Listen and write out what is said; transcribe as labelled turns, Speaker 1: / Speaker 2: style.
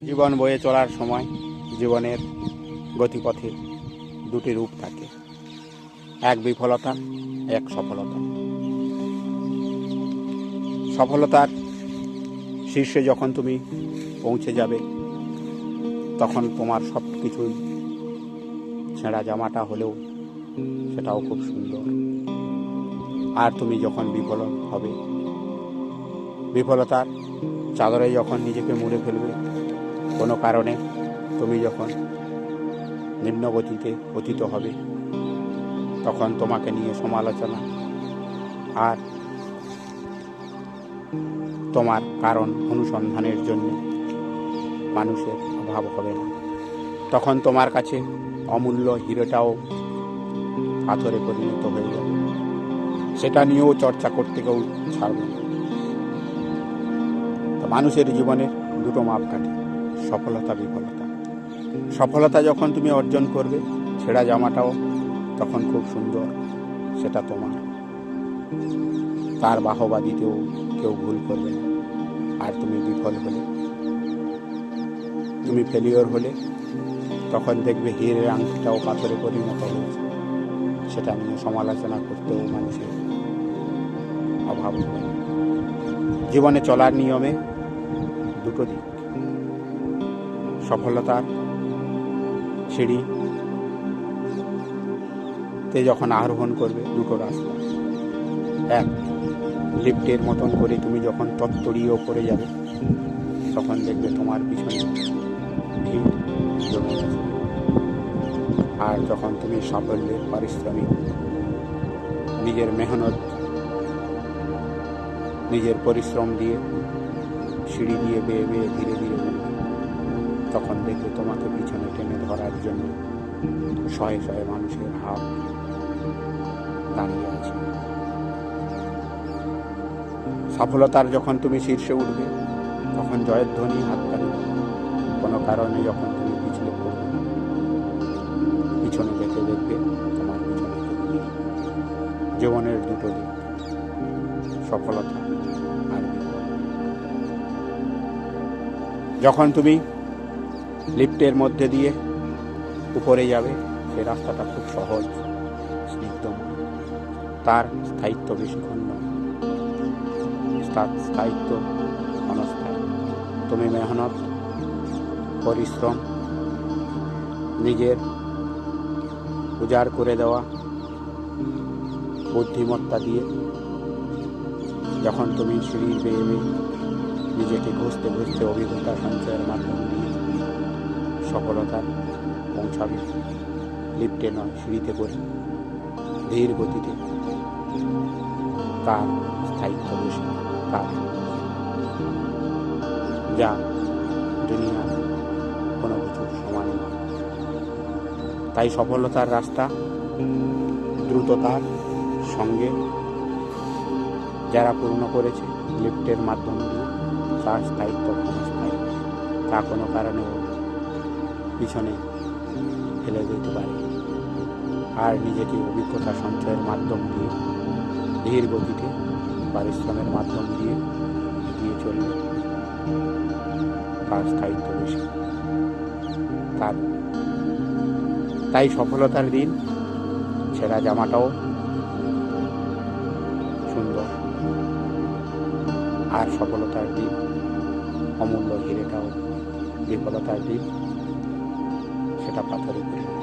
Speaker 1: জীবন বয়ে চলার সময় জীবনের গতিপথে দুটি রূপ থাকে, এক বিফলতা, এক সফলতা। সফলতার শীর্ষে যখন তুমি পৌঁছে যাবে তখন তোমার সব কিছুই ছেঁড়া জামাটা হলেও সেটাও খুব সুন্দর। আর তুমি যখন বিফল হবে, বিফলতার চাদরে যখন নিজেকে মুড়ে ফেলবে কোনো কারণে, তুমি যখন নিম্নগতিতে পতিত হবে তখন তোমাকে নিয়ে সমালোচনা আর তোমার কারণ অনুসন্ধানের জন্য মানুষের অভাব হবে না। তখন তোমার কাছে অমূল্য হীরাটাও পাথরে পরিণত হয়ে যাবে, সেটা নিয়েও চর্চা করতে কেউ ছাড়বে না। তো মানুষের জীবনের দুটো মাপকাঠি, সফলতা বিফলতা। সফলতা যখন তুমি অর্জন করবে, ছেঁড়া জামাটাও তখন খুব সুন্দর, সেটা তোমার, তার বাহবা দিতেও কেউ ভুল করবে না। আর তুমি বিফল হলে, তুমি ফেলিওর হলে, তখন দেখবে হীরের আংটিটাও পাথরে পরিণত হয়েছে, সেটা নিয়ে সমালোচনা করতেও মানুষের অভাব হবে না। জীবনে চলার নিয়মে দুটো দিক, সফলতার সিঁড়িতে যখন আরোহণ করবে দুটো রাস্তা, এক লিফটের মতন করে তুমি যখন তত্তরিয়ে ওপরে যাবে তখন দেখবে তোমার পিছনে ভিড় জমে গেছে। আর যখন তুমি সাফল্যের পারিশ্রমিক নিজের মেহনত, নিজের পরিশ্রম দিয়ে সিঁড়ি দিয়ে বেয়ে বেয়ে ধীরে ধীরে উঠবে, তখন দেখবে তোমাকে পিছনে টেনে ধরার জন্য শয়ে শয়ে মানুষের হাত দাঁড়িয়ে আছে। সফলতার যখন তুমি শীর্ষে উঠবে তখন জয়ের ধ্বনি হাততালি, কোনো কারণে যখন তুমি পিছলে পড়বে পিছনে দেখে দেখবে তোমার পিছনে। জীবনের দুটো দিক, সফলতা আর বিফলতা। যখন তুমি লিফটের মধ্যে দিয়ে উপরে যাবে সে রাস্তাটা খুব সহজ, স্নিগ্ধময়, তার স্থায়িত্ব বেশিক্ষণ নয়, স্থায়িত্ব ক্ষণস্থায়ী। তুমি মেহনত, পরিশ্রম, নিজের উজাড় করে দেওয়া বুদ্ধিমত্তা দিয়ে যখন তুমি সিঁড়ি বেয়ে নিজেকে ঘষতে ঘষতে অভিজ্ঞতা সঞ্চয়ের মাধ্যম দিয়ে সফলতার পৌঁছাবে, লিফটে নয় সিঁড়িতে করে ধীর গতিতে, তার স্থায়িত্ব বেশি, তার যা দুনিয়া কোনো কিছুর সমান নয়। তাই সফলতার রাস্তা দ্রুততার সঙ্গে যারা পূর্ণ করেছে লিফটের মাধ্যম দিয়ে, তার স্থায়িত্ব ক্ষণস্থায়ী, তা কোনো কারণে পিছনে ফেলে দিতে পারে। আর নিজেকে অভিজ্ঞতা সঞ্চয়ের মাধ্যম দিয়ে ধীর গতিতে পারিশ্রমের মাধ্যম দিয়ে এগিয়ে চললে তার স্থায়িত্ব বেশি। তাই সফলতার দিন ছেঁড়া জামাটাও সুন্দর, আর সফলতার দিন অমূল্য হীরেটাও, বিফলতার দিন সেটা পাথরে পরিণত।